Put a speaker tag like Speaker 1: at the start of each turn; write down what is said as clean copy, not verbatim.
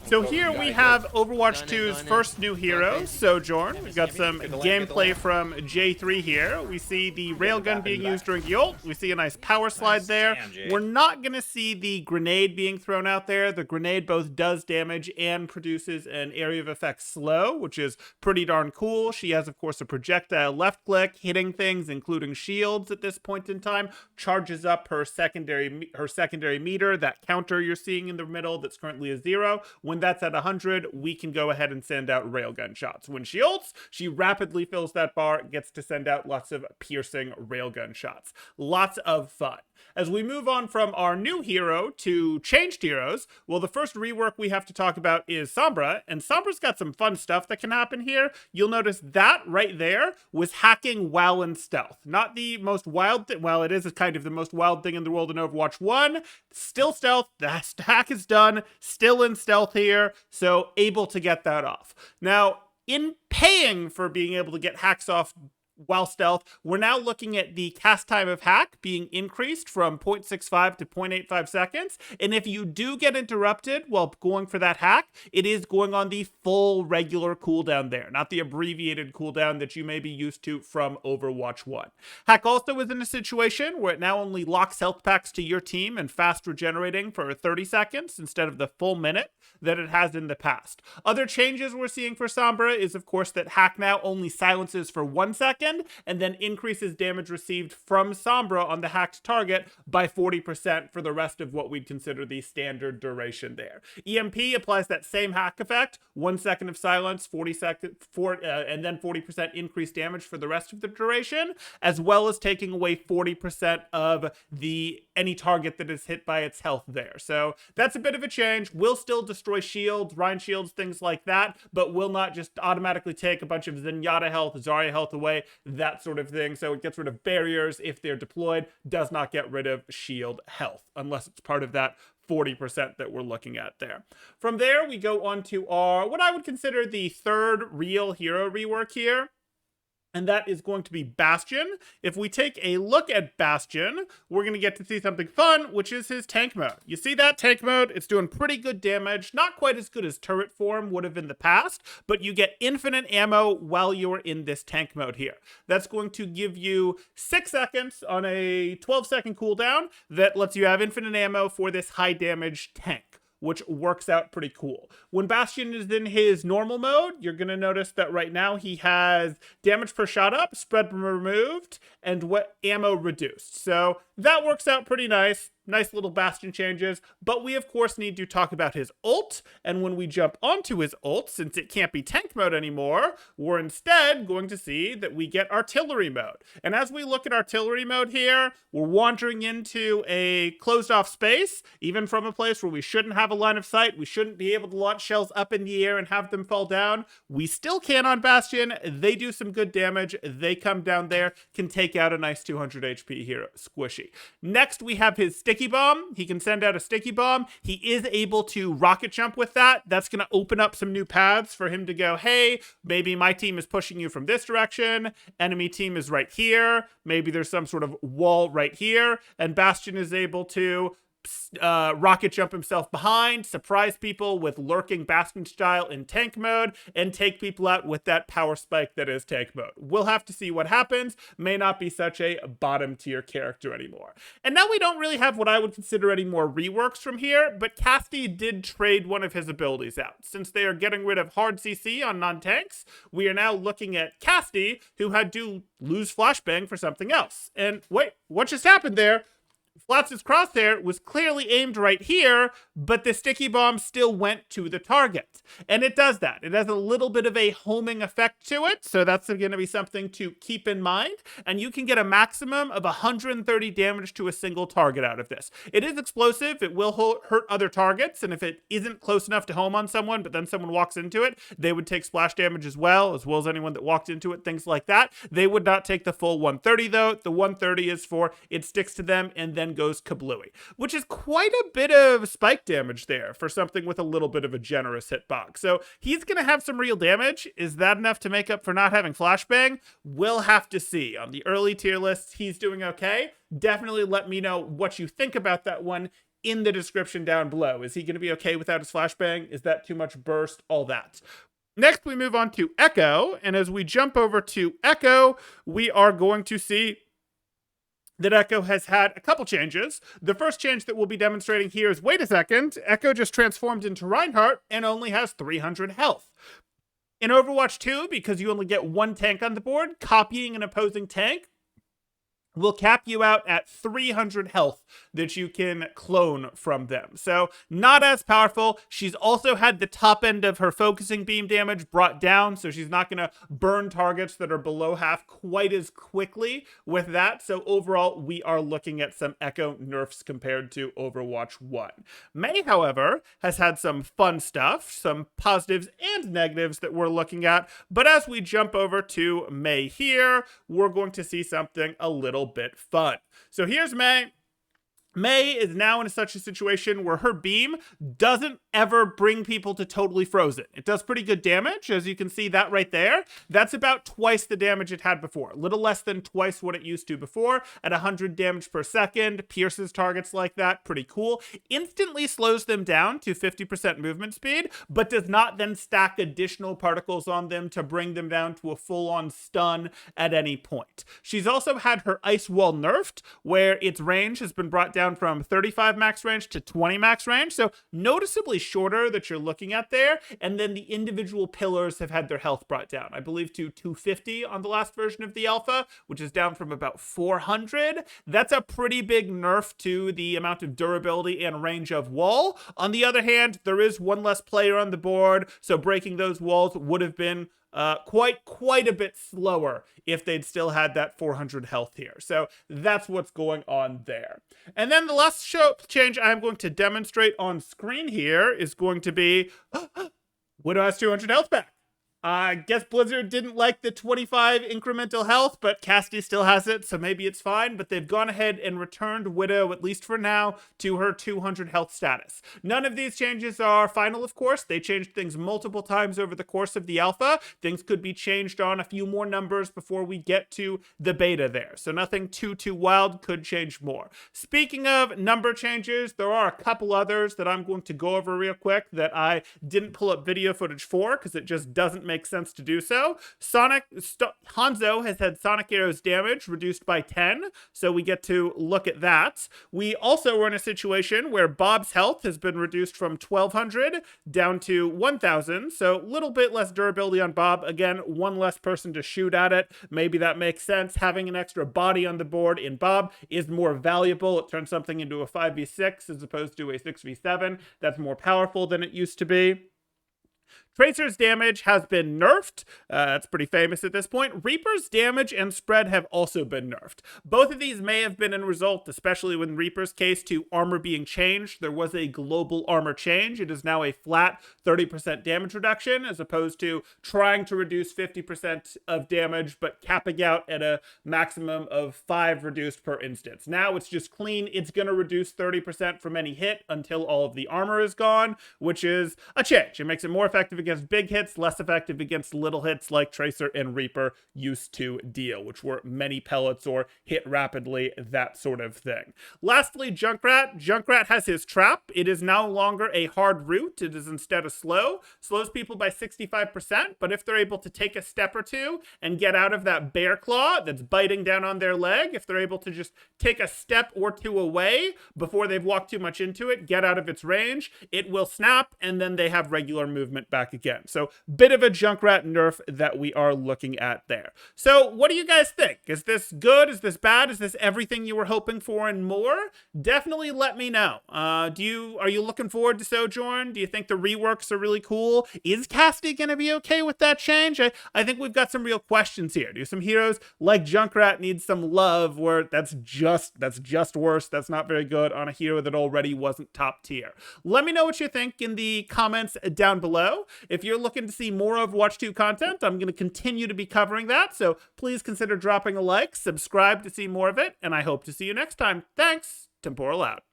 Speaker 1: So here we have Overwatch 2's first new hero, Sojourn. We've got some gameplay from J3 here. We see the railgun being used during the ult. We see a nice power slide there. We're not going to see the grenade being thrown out there. The grenade both does damage and produces an area of effect slow, which is pretty darn cool. She has, of course, a projectile left click, hitting things, including shields at this point in time, charges up her secondary meter, that counter you're seeing in the middle that's currently a 0. When that's at 100, we can go ahead and send out railgun shots. When she ults, she rapidly fills that bar, gets to send out lots of piercing railgun shots. Lots of fun. As we move on from our new hero to changed heroes, well, the first rework we have to talk about is Sombra, and Sombra's got some fun stuff that can happen here. You'll notice that right there was hacking while in stealth. Not the most wild thing, well, it is kind of the most wild thing in the world in Overwatch 1. Still stealth, the hack is done, still in stealth here, so able to get that off. Now, in paying for being able to get hacks off while stealth, we're now looking at the cast time of hack being increased from 0.65 to 0.85 seconds. And if you do get interrupted while going for that hack, it is going on the full regular cooldown there, not the abbreviated cooldown that you may be used to from Overwatch 1. Hack also is in a situation where it now only locks health packs to your team and fast regenerating for 30 seconds instead of the full minute that it has in the past. Other changes we're seeing for Sombra is, of course, that hack now only silences for 1 second and then increases damage received from Sombra on the hacked target by 40% for the rest of what we'd consider the standard duration there. EMP applies that same hack effect, 1 second of silence, and then 40% increased damage for the rest of the duration, as well as taking away 40% of any target that is hit by its health there. So that's a bit of a change. Will still destroy shields, Rhine shields, things like that, but will not just automatically take a bunch of Zenyatta health, Zarya health away, that sort of thing. So it gets rid of barriers if they're deployed, does not get rid of shield health, unless it's part of that 40% that we're looking at there. From there, we go on to our, what I would consider the third real hero rework here, and that is going to be Bastion. If we take a look at Bastion, we're going to get to see something fun, which is his tank mode. You see that tank mode? It's doing pretty good damage. Not quite as good as turret form would have in the past, but you get infinite ammo while you're in this tank mode here. That's going to give you 6 seconds on a 12-second cooldown that lets you have infinite ammo for this high damage tank, which works out pretty cool. When Bastion is in his normal mode, you're going to notice that right now he has damage per shot up, spread removed, and what ammo reduced. So that works out pretty nice. Nice little Bastion changes, but we of course need to talk about his ult, and when we jump onto his ult, since it can't be tank mode anymore, we're instead going to see that we get artillery mode. And as we look at artillery mode here, we're wandering into a closed off space, even from a place where we shouldn't have a line of sight, we shouldn't be able to launch shells up in the air and have them fall down. We still can on Bastion. They do some good damage. They come down there, can take out a nice 200 HP hero, squishy. Next, we have his sticky bomb. He can send out a sticky bomb. He is able to rocket jump with that. That's going to open up some new paths for him to go, hey, maybe my team is pushing you from this direction. Enemy team is right here. Maybe there's some sort of wall right here. And Bastion is able to rocket jump himself behind, surprise people with lurking Bastion style in tank mode, and take people out with that power spike that is tank mode. We'll have to see what happens. May not be such a bottom tier character anymore. And now we don't really have what I would consider any more reworks from here, but Cassidy did trade one of his abilities out. Since they are getting rid of hard CC on non-tanks, we are now looking at Cassidy, who had to lose flashbang for something else. And wait, what just happened there? Flats' crosshair was clearly aimed right here, but the sticky bomb still went to the target. And it does that. It has a little bit of a homing effect to it, so that's going to be something to keep in mind. And you can get a maximum of 130 damage to a single target out of this. It is explosive. It will hurt other targets, and if it isn't close enough to home on someone, but then someone walks into it, they would take splash damage as well as anyone that walked into it, things like that. They would not take the full 130, though. The 130 is for it sticks to them and then goes kablooey, which is quite a bit of spike damage there for something with a little bit of a generous hitbox. So he's going to have some real damage. Is that enough to make up for not having flashbang? We'll have to see. On the early tier lists, he's doing okay. Definitely let me know what you think about that one in the description down below. Is he going to be okay without his flashbang? Is that too much burst? All that. Next, we move on to Echo, and as we jump over to Echo, we are going to see that Echo has had a couple changes. The first change that we'll be demonstrating here is, wait a second, Echo just transformed into Reinhardt and only has 300 health. In Overwatch 2, because you only get one tank on the board, copying an opposing tank will cap you out at 300 health that you can clone from them. So not as powerful. She's also had the top end of her focusing beam damage brought down, so she's not going to burn targets that are below half quite as quickly with that. So overall, we are looking at some Echo nerfs compared to Overwatch 1. Mei, however, has had some fun stuff, some positives and negatives that we're looking at. But as we jump over to Mei here, we're going to see something a little bit fun. So here's Mei. Mei is now in such a situation where her beam doesn't ever bring people to totally frozen. It does pretty good damage, as you can see that right there. That's about twice the damage it had before. A little less than twice what it used to before, at 100 damage per second, pierces targets like that, pretty cool. Instantly slows them down to 50% movement speed, but does not then stack additional particles on them to bring them down to a full-on stun at any point. She's also had her ice wall nerfed, where its range has been brought down from 35 max range to 20 max range, so noticeably shorter that you're looking at there. And then the individual pillars have had their health brought down, I believe to 250 on the last version of the alpha, which is down from about 400. That's a pretty big nerf to the amount of durability and range of wall. On the other hand, there is one less player on the board, so breaking those walls would have been quite a bit slower if they'd still had that 400 health here. So that's what's going on there. And then the last change I'm going to demonstrate on screen here is going to be Widow has 200 health back. I guess Blizzard didn't like the 25 incremental health, but Cassidy still has it, so maybe it's fine. But they've gone ahead and returned Widow, at least for now, to her 200 health status. None of these changes are final, of course. They changed things multiple times over the course of the alpha. Things could be changed on a few more numbers before we get to the beta there. So nothing too wild, could change more. Speaking of number changes, there are a couple others that I'm going to go over real quick that I didn't pull up video footage for because it just doesn't make sense to do so. Hanzo has had Sonic Arrow's damage reduced by 10, so we get to look at that. We also were in a situation where Bob's health has been reduced from 1200 down to 1000, so a little bit less durability on Bob. Again, one less person to shoot at it. Maybe that makes sense. Having an extra body on the board in Bob is more valuable. It turns something into a 5v6 as opposed to a 6v7. That's more powerful than it used to be. Tracer's damage has been nerfed. That's pretty famous at this point. Reaper's damage and spread have also been nerfed. Both of these may have been in result, especially in Reaper's case, to armor being changed. There was a global armor change. It is now a flat 30% damage reduction, as opposed to trying to reduce 50% of damage, but capping out at a maximum of 5 reduced per instance. Now it's just clean. It's going to reduce 30% from any hit until all of the armor is gone, which is a change. It makes it more effective against big hits, less effective against little hits like Tracer and Reaper used to deal, which were many pellets or hit rapidly, that sort of thing. Lastly, Junkrat. Junkrat has his trap. It is no longer a hard route. It is instead a slow. Slows people by 65%, but if they're able to take a step or two and get out of that bear claw that's biting down on their leg, if they're able to just take a step or two away before they've walked too much into it, get out of its range, it will snap, and then they have regular movement back again. So bit of a Junkrat nerf that we are looking at there. So what do you guys think? Is this good? Is this bad? Is this everything you were hoping for and more? Definitely let me know. Are you looking forward to Sojourn? Do you think the reworks are really cool? Is Cassidy going to be okay with that change? I think we've got some real questions here. Do some heroes like Junkrat need some love where that's just worse? That's not very good on a hero that already wasn't top tier. Let me know what you think in the comments down below. If you're looking to see more Overwatch 2 content, I'm going to continue to be covering that, so please consider dropping a like, subscribe to see more of it, and I hope to see you next time. Thanks. Temporal out.